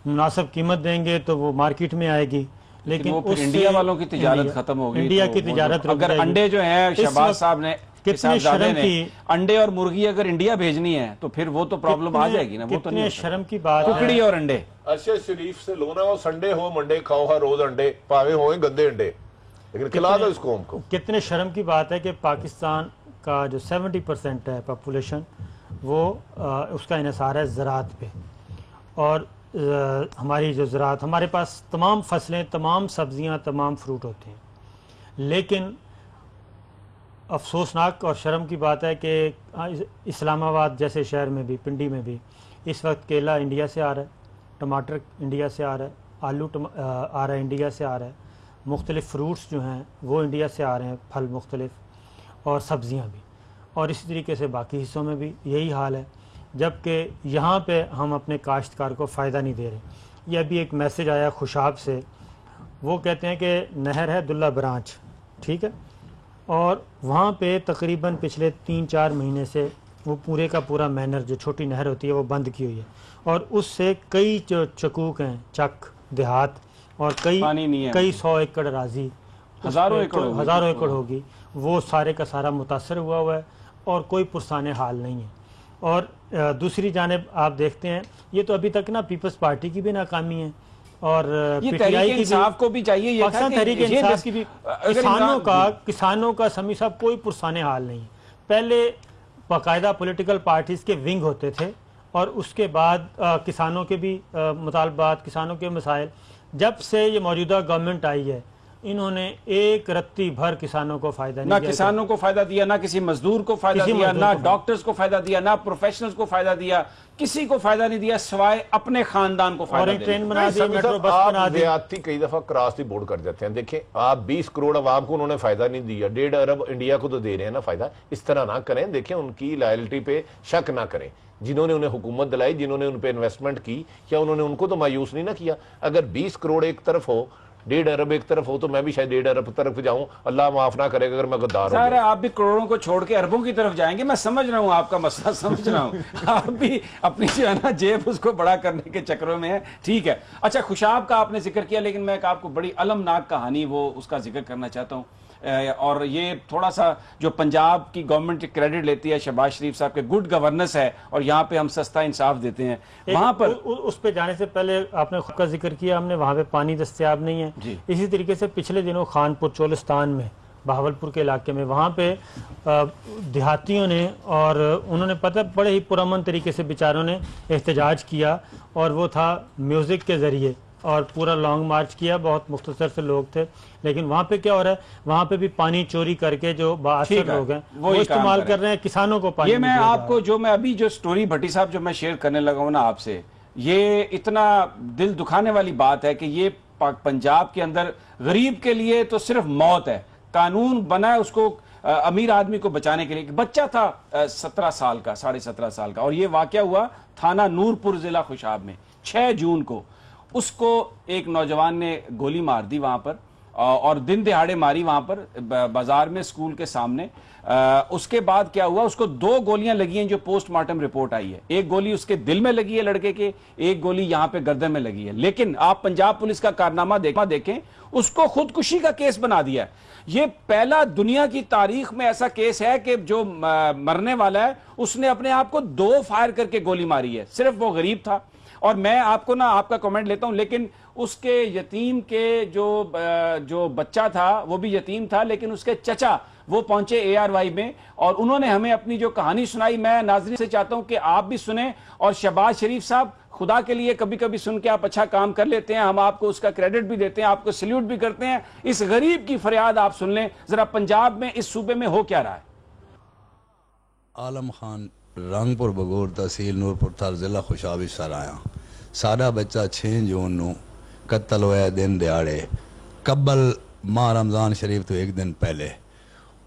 [SPEAKER 4] मुनासिब कीमत देंगे तो वो मार्केट में आएगी। लेकिन
[SPEAKER 1] वो इंडिया वालों की तिजारत खत्म हो गई,
[SPEAKER 4] इंडिया की तिजारत रुक
[SPEAKER 1] अगर अंडे जो है शहबाज साहब ने
[SPEAKER 4] कितने शर्म की
[SPEAKER 1] अंडे और मुर्गी अगर इंडिया भेजनी है तो फिर वो तो प्रॉब्लम आ जाएगी ना। वो तो नहीं,
[SPEAKER 4] शर्म की बात,
[SPEAKER 1] कुकड़ी और अंडे।
[SPEAKER 3] अरशद शरीफ से लो ना, वो संडे हो मंडे खाओ हर रोज अंडे, पावे हो गंदे अंडे, लेकिन खिला दो इस कौम को। कितने
[SPEAKER 4] शर्म की बात है कि पाकिस्तान का जो 70% है पॉपुलेशन, वो उसका इन्हिसार है ज़राअत पे। और हमारी जो ज़राअत, हमारे पास तमाम फसलें, तमाम सब्जियां, तमाम फ्रूट होते हैं, लेकिन अफसोसनाक और शर्म की बात है कि इस्लामाबाद जैसे शहर में भी, पिंडी में भी इस वक्त केला इंडिया से आ रहा है, टमाटर इंडिया से आ रहा है, आलू आ रहा है इंडिया से आ रहा है, मुख्तलिफ़ फ्रूट्स जो हैं वो इंडिया से आ रहे हैं, फल मुख्तलिफ़, और सब्ज़ियाँ भी। और इसी तरीके से बाकी हिस्सों में भी यही हाल है, जबकि यहाँ पे हम अपने काश्तकार को फ़ायदा नहीं दे रहे। ये अभी एक मैसेज आया खुशाब से, वो कहते हैं कि नहर है दुल्ला ब्रांच, ठीक है, और वहाँ पे तकरीबन पिछले 3-4 महीने से वो पूरे का पूरा मैनर, जो छोटी नहर होती है, वो बंद की हुई है। और उससे कई जो चकूक हैं, चक देहात, और कई 100 एकड़ राजी, हज़ारों एकड़ होगी, वो सारे का सारा मुतासर हुआ है और कोई पुरसाने हाल नहीं है। और दूसरी जानिब आप देखते हैं, ये तो अभी तक ना पीपल्स पार्टी की भी नाकामी है, और
[SPEAKER 1] पीटीआई की इंसाफ को भी चाहिए,
[SPEAKER 4] पाकिस्तान तहरीक इंसाफ की भी, किसानों का समी साहब कोई पुरसाने हाल नहीं है। पहले बाकायदा पॉलिटिकल पार्टीज़ के विंग होते थे और उसके बाद किसानों के भी मुतालबात, किसानों के मसाइल। जब से ये मौजूदा गवर्नमेंट आई है, इन्होंने एक रत्ती भर किसानों को फायदा नहीं
[SPEAKER 1] ना
[SPEAKER 4] दिया।
[SPEAKER 1] किसानों को फायदा दिया, ना किसी मजदूर को फायदा दिया, ना डॉक्टर्स को फायदा दिया, ना प्रोफेशनल्स को फायदा दिया, किसी को फायदा नहीं दिया सिवाय अपने खानदान को फायदा दिया।
[SPEAKER 4] ट्रेन बना दी, मेट्रो बस बना दी।
[SPEAKER 3] ज्यादती कई दफा क्रॉस दी बोर्ड कर जाते हैं। देखें, आप 20 करोड़ आवाम को उन्होंने फायदा नहीं दिया, 1.5 अरब इंडिया को तो दे रहे हैं ना फायदा। इस तरह ना करें। देखें, उनकी लॉयल्टी पे शक ना करें। जिन्होंने उन्हें हुकूमत दिलाई, जिन्होंने उन पे इन्वेस्टमेंट की, क्या उन्होंने उनको तो मायूस नहीं ना किया? अगर 20 करोड़ एक तरफ हो, 1.5 अरब एक तरफ हो, तो मैं भी शायद 1.5 अरब तरफ जाऊं। अल्लाह माफ ना करेगा अगर मैं गद्दार हूं।
[SPEAKER 1] सर, आप भी करोड़ों को छोड़ के अरबों की तरफ जाएंगे। मैं समझ रहा हूं आपका मसला, समझ रहा हूं। आप भी अपनी जो है ना जेब उसको बड़ा करने के चक्रों में है। ठीक है। अच्छा, खुशाब का आपने जिक्र किया, लेकिन मैं आपको बड़ी अलमनाक कहानी वो उसका जिक्र करना चाहता हूं। और ये थोड़ा सा जो पंजाब की गवर्नमेंट क्रेडिट लेती है शहबाज शरीफ साहब के गुड गवर्नेंस है, और यहाँ पे हम सस्ता इंसाफ देते हैं। वहां पर
[SPEAKER 4] उस पे जाने से पहले आपने खुद का जिक्र किया, हमने वहां पे पानी दस्तयाब नहीं है। इसी तरीके से पिछले दिनों खानपुर चोलिस्तान में, बहावलपुर के इलाके में, वहाँ पे देहातियों ने, और उन्होंने पता बड़े ही पुरअमन तरीके से बेचारों ने एहतजाज किया, और वो था म्यूज़िक के ज़रिए, और पूरा लॉन्ग मार्च किया। बहुत मुख्तसर से लोग थे, लेकिन वहाँ पे क्या हो रहा है, वहाँ पे भी पानी चोरी करके जो बाअसर लोग हैं वो इस्तेमाल कर रहे हैं, किसानों को पानी।
[SPEAKER 1] ये मैं आपको जो स्टोरी भट्टी साहब जो मैं शेयर करने लगा हूँ ना आपसे, ये इतना दिल दुखाने वाली बात है कि ये पंजाब के अंदर गरीब के लिए तो सिर्फ मौत है। कानून बना है उसको अमीर आदमी को बचाने के लिए। बच्चा था 17 साल का, 17.5 साल का, और ये वाकया हुआ थाना नूरपुर जिला खुशाब में 6 जून को। उसको एक नौजवान ने गोली मार दी वहां पर, और दिन दिहाड़े मारी वहां पर बाजार में, स्कूल के सामने। उसके बाद क्या हुआ, उसको 2 गोलियां लगी हैं जो पोस्टमार्टम रिपोर्ट आई है। एक गोली उसके दिल में लगी है लड़के के, एक गोली यहां पे गर्दन में लगी है। लेकिन आप पंजाब पुलिस का कारनामा देखें, उसको खुदकुशी का केस बना दिया है। ये पहला दुनिया की तारीख में ऐसा केस है कि जो मरने वाला है उसने अपने आप को 2 फायर करके गोली मारी है। सिर्फ वो गरीब था। और मैं आपको ना आपका कमेंट लेता हूं, लेकिन उसके यतीम के जो बच्चा था वो भी यतीम था, लेकिन उसके चचा वो पहुंचे ARY में, और उन्होंने हमें अपनी जो कहानी सुनाई। मैं नाज़रीन से चाहता हूं कि आप भी सुने, और शहबाज शरीफ साहब, खुदा के लिए कभी कभी सुन के आप अच्छा काम कर लेते हैं, हम आपको उसका क्रेडिट भी देते हैं, आपको सैल्यूट भी करते हैं। इस गरीब की फरियाद आप सुन लें जरा, पंजाब में, इस सूबे में हो क्या रहा है।
[SPEAKER 5] आलम खान, रंगपुर बगौर, तहसील नूरपुर थार, जिला खुशाब सराया। साडा बच्चा 6 जून को कत्ल होया दिन दिहाड़े, कबल माह रमज़ान शरीफ तो एक दिन पहले।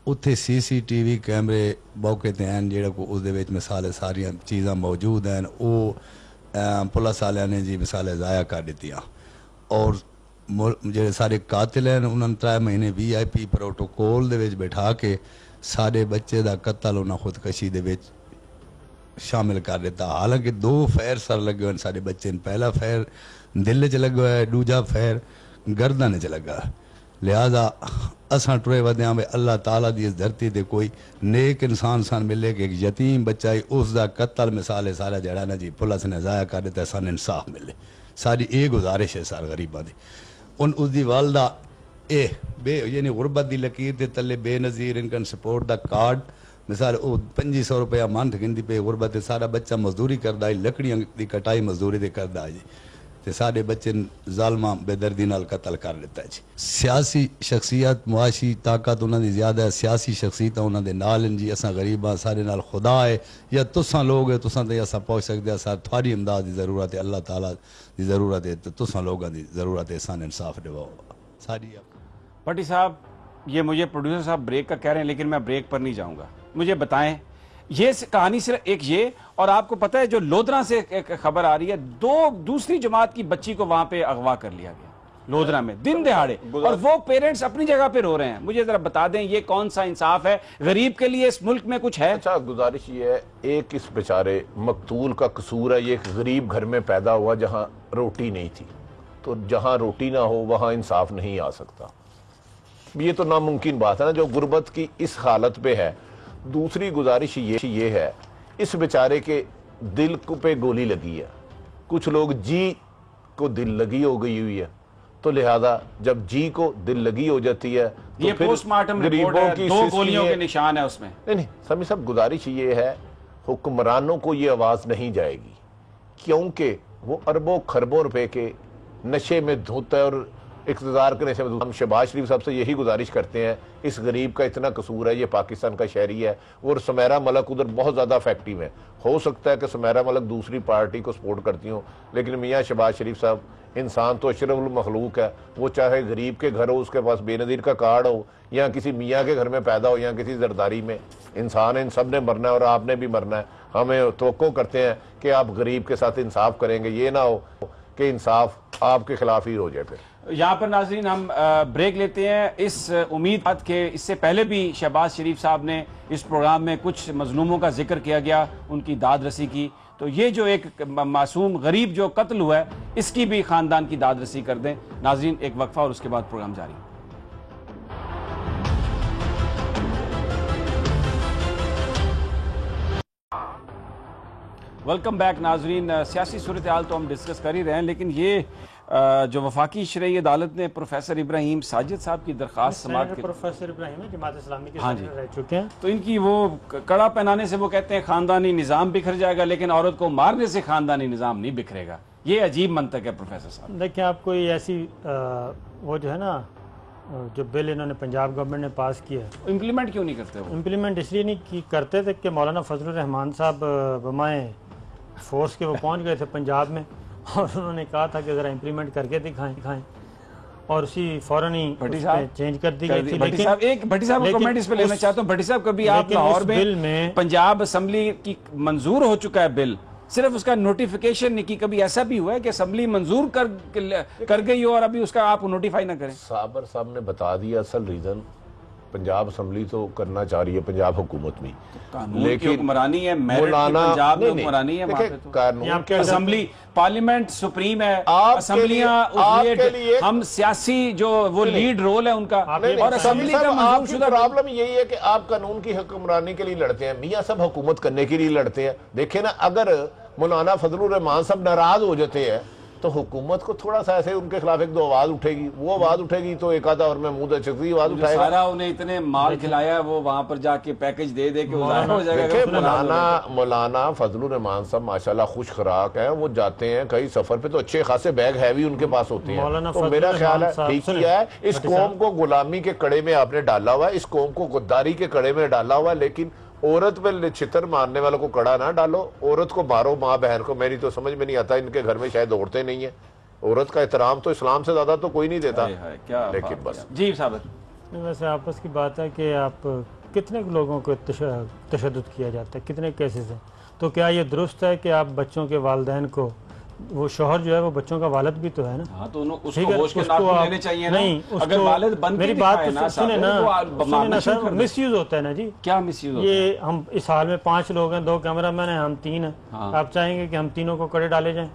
[SPEAKER 5] उत्थे CCTV कैमरे मौके ते हैं जेड़ा को उसदे विच मिसाले सारियां चीज़ां मौजूद हैं। वो पुलिस वालियां ने जी मिसाले ज़ाया कर दित्तियां, और जेड़े सारे कातिल हैं उन्होंने 3 महीने VIP प्रोटोकॉल दे विच बैठा के सारे बच्चे दा कत्ल उन्हां खुदकशी दे विच शामिल कर दिता। हालांकि 2 फैर सर लगे हुए सारे बच्चे ने, पहला फैर दिल च लगा है, दूजा फैर गर्दन च लगा। लिहाजा असां टुरे वधिया में अल्लाह ताला दी इस धरती ते कोई नेक इंसान सन मिले कि एक यतीम बच्चा ही उसका कत्ल मिसाले सारा जड़ा ना जी पुलिस ने ज़ाया कर दिता, सन इंसाफ मिले। सारी ये गुजारिश है सार गरीबां दी। उन उसकी वालदा यानी गुरबत की लकीर के तले बेनज़ीर इनकम सपोर्ट का कार्ड मिसाल वो 2500 रुपया मंथ गिनती पे गुरबत। सारा बच्चा मजदूरी करता है, लकड़ियां की कटाई मजदूरी ते करता है जी, ते सारे बच्चे जालमा बेदर्दी नाल कत्ल कर दिता है जी। सियासी शख्सियत, मुआशी ताकत उन्होंने ज़्यादा है, सियासी शख्सियत उन्होंने नाल जी। असा गरीब हाँ, सारे नाल खुदा है या तुसा लोग है, तुसा ते असा पहुँच सकते हैं। सर थोड़ी इमदाद की ज़रूरत है, अल्लाह ताला की ज़रूरत है, तो तुसा लोगों की ज़रूरत है। सन इंसाफ दिवाओ सारी।
[SPEAKER 1] भट्टी साहब, ये मुझे प्रोड्यूसर साहब ब्रेक का कह रहे हैं, लेकिन मैं ब्रेक पर नहीं जाऊंगा। मुझे बताएं, ये कहानी सिर्फ एक ये, और आपको पता है जो लोधरा से एक खबर आ रही है, 2 दूसरी जमात की बच्ची को वहां पे अगवा कर लिया गया लोधरा में दिन दिहाड़े, और वो पेरेंट्स अपनी जगह पे रो रहे हैं। मुझे जरा बता दें ये कौन सा इंसाफ है? गरीब के लिए इस मुल्क में कुछ है?
[SPEAKER 3] अच्छा, गुजारिश ये है, एक इस बेचारे मकतूल का कसूर है, ये एक गरीब घर में पैदा हुआ जहां रोटी नहीं थी, तो जहां रोटी ना हो वहां इंसाफ नहीं आ सकता। ये तो नामुमकिन बात है ना, जो गुर्बत की इस हालत पे है। दूसरी गुजारिश ये है, इस बेचारे के दिल पे गोली लगी है, कुछ लोग जी को दिल लगी हो गई हुई है, तो लिहाजा जब जी को दिल लगी हो जाती है
[SPEAKER 1] ये पोस्टमार्टम रिपोर्ट है, 2 गोलियों के निशान है उसमें।
[SPEAKER 3] नहीं समी साहब, गुजारिश ये है हुक्मरानों को ये आवाज नहीं जाएगी, क्योंकि वो अरबों खरबों रुपए के नशे में धुत है और इक़्तिदार के नशे में धुत। हम शहबाज शरीफ साहब से यही गुजारिश करते हैं, इस गरीब का इतना कसूर है, ये पाकिस्तान का शहरी है और सुमेरा मलक उधर बहुत ज़्यादा इफेक्टिव है। हो सकता है कि सुमेरा मलक दूसरी पार्टी को सपोर्ट करती हो, लेकिन मियाँ शहबाज शरीफ साहब इंसान तो अशरफुल मखलूक है। वो चाहे गरीब के घर हो, उसके पास बेनज़ीर का कार्ड हो, या किसी मियाँ के घर में पैदा हो, या किसी जरदारी में, इंसान इन सब ने मरना है और आपने भी मरना है। हमें तवक्को करते हैं कि आप गरीब के साथ इंसाफ करेंगे, ये ना हो कि इंसाफ आपके खिलाफ ही हो जाए। फिर
[SPEAKER 1] यहाँ पर नाजरीन हम ब्रेक लेते हैं, इस उम्मीद के इससे पहले भी शहबाज शरीफ साहब ने इस प्रोग्राम में कुछ मजलूमों का जिक्र किया गया, उनकी दाद रसी की, तो ये जो एक मासूम गरीब जो कत्ल हुआ है इसकी भी खानदान की दाद रसी कर दें। नाजरीन एक वक्फा और उसके बाद प्रोग्राम जारी। वेलकम बैक नाजरीन। सियासी सूरत हाल तो हम डिस्कस कर ही रहे हैं, लेकिन ये जो वफाकी शरई अदालत ने प्रोफेसर इब्राहिम साजिद साहब की दरख्वास्त समाअत की,
[SPEAKER 4] प्रोफेसर इब्राहिम जमात इस्लामी के
[SPEAKER 1] हाँ जी
[SPEAKER 4] रह चुके हैं,
[SPEAKER 1] तो इनकी वो कड़ा पहनाने से वो कहते हैं खानदानी निज़ाम बिखर जाएगा, लेकिन औरत को मारने से खानदानी निज़ाम नहीं बिखरेगा। ये अजीब मंतक है प्रोफेसर साहब।
[SPEAKER 4] देखिए आपको ये ऐसी वो जो है ना, जो बिल इन्होंने पंजाब गवर्नमेंट ने पास किया है,
[SPEAKER 1] इम्प्लीमेंट क्यों नहीं करते वो?
[SPEAKER 4] इम्प्लीमेंट इसलिए नहीं करते थे कि मौलाना फजलुर रहमान साहब बमाए फोर्स के वो पहुंच गए थे पंजाब में, और उन्होंने कहा था कि ज़रा इम्प्लीमेंट करके दिखाएं, और उसी फौरन ही चेंज कर दी गई थी।
[SPEAKER 1] भट्टी साहब, एक भट्टी साहब को कमेंट इस पे लेना चाहता हूँ। भट्टी साहब, कभी आप लाहौर में पंजाब असेंबली की मंजूर हो चुका है बिल, सिर्फ उसका नोटिफिकेशन नहीं की, कभी ऐसा भी हुआ है कि असेंबली मंजूर कर गई हो और अभी उसका आप नोटिफाई ना करें?
[SPEAKER 3] साबर साहब ने बता दिया असल रीजन, पंजाब असम्बली तो करना चाह रही है पंजाब हुकूमत भी,
[SPEAKER 1] लेकिन हुक्मरानी है, पंजाब में हुक्मरानी है, वहाँ पे तो असेंबली पार्लियामेंट सुप्रीम है, असेंबलियां हम सियासी जो वो लीड रोल है उनका, और असेंबली का
[SPEAKER 3] आपकी प्रॉब्लम यही है कि आप कानून की हुक्मरानी के लिए लड़ते हैं, मियाँ सब हुकूमत करने के लिए लड़ते हैं। देखे ना, अगर मौलाना फजलुर रहमान साहब नाराज हो जाते हैं तो हुकूमत को थोड़ा सा ऐसे उनके खिलाफ एक दो आवाज उठेगी, वो आवाज उठेगी तो एक आधा और महमूद अशरफी आवाज उठाएगा।
[SPEAKER 1] सारा उन्हें इतने माल खिलाया, वो वहां पर जाके पैकेज दे के हो जाएगा।
[SPEAKER 3] मौलाना फजलुर रहमान साहब माशाल्लाह खुश खुराक है, वो जाते हैं कई सफर पे तो अच्छे खासे बैग हैवी उनके पास होते हैं, तो मेरा ख्याल है ठीक किया है। इस कौम को गुलामी के कड़े में आपने डाला हुआ है, इस कौम को गद्दारी के कड़े में डाला हुआ है, लेकिन औरत पे छितर मारने वालों को कड़ा ना डालो, औरत को मारो, माँ बहन को। मेरी तो समझ में नहीं आता, इनके घर में शायद औरतें नहीं है, औरत का एहतराम तो इस्लाम से ज्यादा तो कोई नहीं देता।
[SPEAKER 1] क्या
[SPEAKER 3] लेकिन बस
[SPEAKER 1] जी साहब,
[SPEAKER 4] वैसे आपस की बात है कि आप कितने लोगों को तशद्दुद किया जाता है, कितने केसेस हैं, तो क्या ये दुरुस्त है कि आप बच्चों के वालिदैन को, वो शोहर जो है वो बच्चों का वालिद भी तो है ना,
[SPEAKER 1] हाँ, तो उसको होश के नाखून लेने चाहिए ना।
[SPEAKER 4] नहीं,
[SPEAKER 1] अगर वालिद बन
[SPEAKER 4] मेरी बात तो सुने ना सर, मिसयूज होता है ना जी।
[SPEAKER 1] क्या मिसयूज?
[SPEAKER 4] ये हम इस हाल में 5 लोग हैं, 2 कैमरामैन हैं, हम 3 हैं, आप चाहेंगे कि हम तीनों को कड़े डाले जाएं?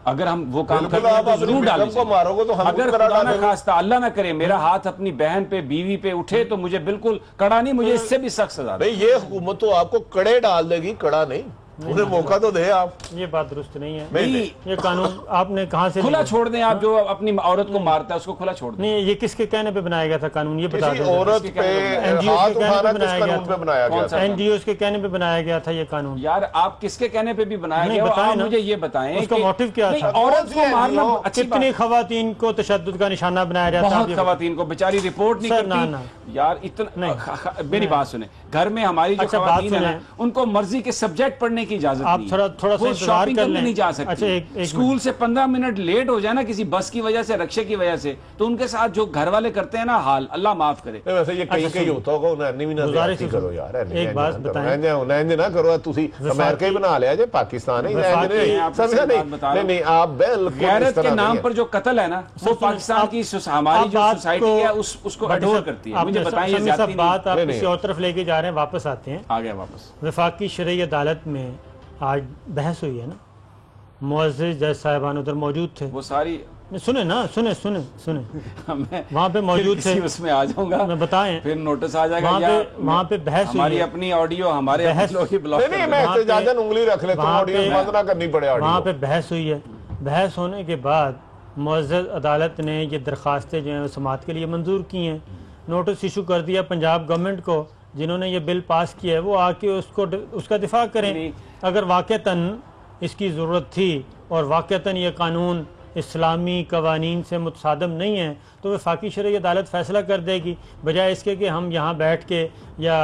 [SPEAKER 1] अगर हम वो काम करते हैं तो जरूर डालें।
[SPEAKER 3] मारोगे तो हम
[SPEAKER 1] अगर खुदा ना खास्ता अल्लाह ना करे मेरा हाथ अपनी बहन पे, बीवी पे उठे तो मुझे बिल्कुल कड़ा नहीं, मुझे इससे भी सख्त सजा।
[SPEAKER 3] नहीं, ये हुकूमत तो आपको कड़े डाल देगी, कड़ा नहीं, उन्हें मौका तो दे आप।
[SPEAKER 4] ये बात दुरुस्त नहीं है।
[SPEAKER 3] नहीं,
[SPEAKER 4] ये कानून आपने कहाँ से
[SPEAKER 1] खुला छोड़ दें? आप जो अपनी औरत को मारता है उसको खुला छोड़ दें।
[SPEAKER 4] नहीं, ये किसके कहने पे बनाया गया था कानून, ये बता दें।
[SPEAKER 3] औरत पे हाथ उठाना किस कानून पे बनाया गया था?
[SPEAKER 4] एनजीओ के कहने पे बनाया गया था ये कानून।
[SPEAKER 1] यार आप किसके कहने पे भी बनाया गया, आप मुझे ये बताएं
[SPEAKER 4] उसका मोटिव क्या था?
[SPEAKER 1] औरत को मारना,
[SPEAKER 4] कितनी खवातीन को तशद्दुद का निशाना बनाया जाता है?
[SPEAKER 1] खवातीन को बेचारी रिपोर्ट नहीं करती यार, इतना। मेरी बात सुने, घर में हमारी जो खवातीन है ना, उनको मर्जी के सब्जेक्ट पढ़ने की इजाजत नहीं,
[SPEAKER 4] थोड़ा सा इंतजार कर लें,
[SPEAKER 1] नहीं जा सकती। स्कूल से 15 मिनट लेट हो जाए ना किसी बस की वजह से, रक्षे की वजह से, तो उनके साथ जो घर वाले करते हैं ना हाल, अल्लाह माफ करे।
[SPEAKER 3] वैसे ये कहीं होता होगा, उन्हें करो यार,
[SPEAKER 4] एक बात बताएं
[SPEAKER 3] ना करो, तुसी अमेरिका ही बना लिया जे पाकिस्तान ही नहीं, आप
[SPEAKER 1] गैरत के नाम पर जो कत्ल है ना, वो पाकिस्तान की हमारी जो सोसाइटी है उसको अडोर करती है। मुझे बताइए,
[SPEAKER 4] बात आप किसी और तरफ लेके जा रहे हैं, वापस आते हैं।
[SPEAKER 1] आ गया वापस।
[SPEAKER 4] वफाकी शरई अदालत में आज बहस हुई है ना, मुअज़्ज़िज़ जज साहिबान उधर मौजूद थे, वो सारी सुने वहाँ पे मौजूद थे,
[SPEAKER 1] उसमें आ जाऊंगा मैं, बताएं फिर नोटिस आ जाएगा।
[SPEAKER 4] वहाँ पे बहस हुई,
[SPEAKER 1] हमारी अपनी ऑडियो हमारे
[SPEAKER 3] उंगली रख लेता हूं, ऑडियो बंद ना करनी पड़े।
[SPEAKER 4] वहाँ पे बहस हुई है, बहस होने के बाद मुअज़्ज़िज़ अदालत ने ये दरखास्तें जो हैं समाअत के लिए मंजूर की हैं, नोटिस इशू कर दिया पंजाब गवर्नमेंट को जिन्होंने ये बिल पास किया है, वो आके उसका दिफा करें। अगर वाक़तन इसकी ज़रूरत थी और वाक़तन ये कानून इस्लामी कवानीन से मुतसादम नहीं है तो वफाकी शरई अदालत फ़ैसला कर देगी, बजाय इसके कि हम यहाँ बैठ के या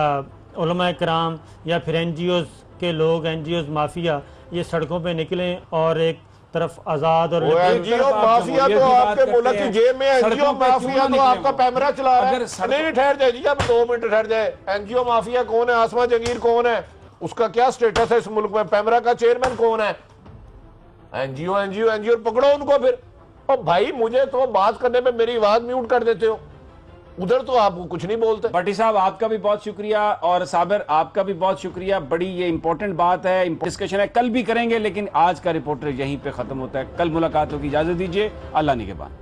[SPEAKER 4] उलमा कराम या फिर NGOs के लोग, NGOs माफिया ये सड़कों पे निकलें और एक तरफ आज़ाद और
[SPEAKER 3] NGO माफिया तो आपके मुल्क की जेब में, NGO माफिया तो आपका पैमरा चला रहा है। नहीं ठहर जाए जी, अब 2 मिनट ठहर जाए। NGO माफिया कौन है? आसमा जंगीर कौन है? उसका क्या स्टेटस है इस मुल्क में? पैमरा का चेयरमैन कौन है? NGO पकड़ो उनको फिर। और भाई मुझे तो बात करने में मेरी आवाज म्यूट कर देते हो, उधर तो आप कुछ नहीं बोलते।
[SPEAKER 1] भट्टी साहब आपका भी बहुत शुक्रिया और साबिर आपका भी बहुत शुक्रिया। बड़ी ये इंपॉर्टेंट बात है, डिस्कशन है, कल भी करेंगे, लेकिन आज का रिपोर्टर यहीं पे खत्म होता है। कल मुलाकात होगी, इजाजत दीजिए, अल्लाह निगहबान।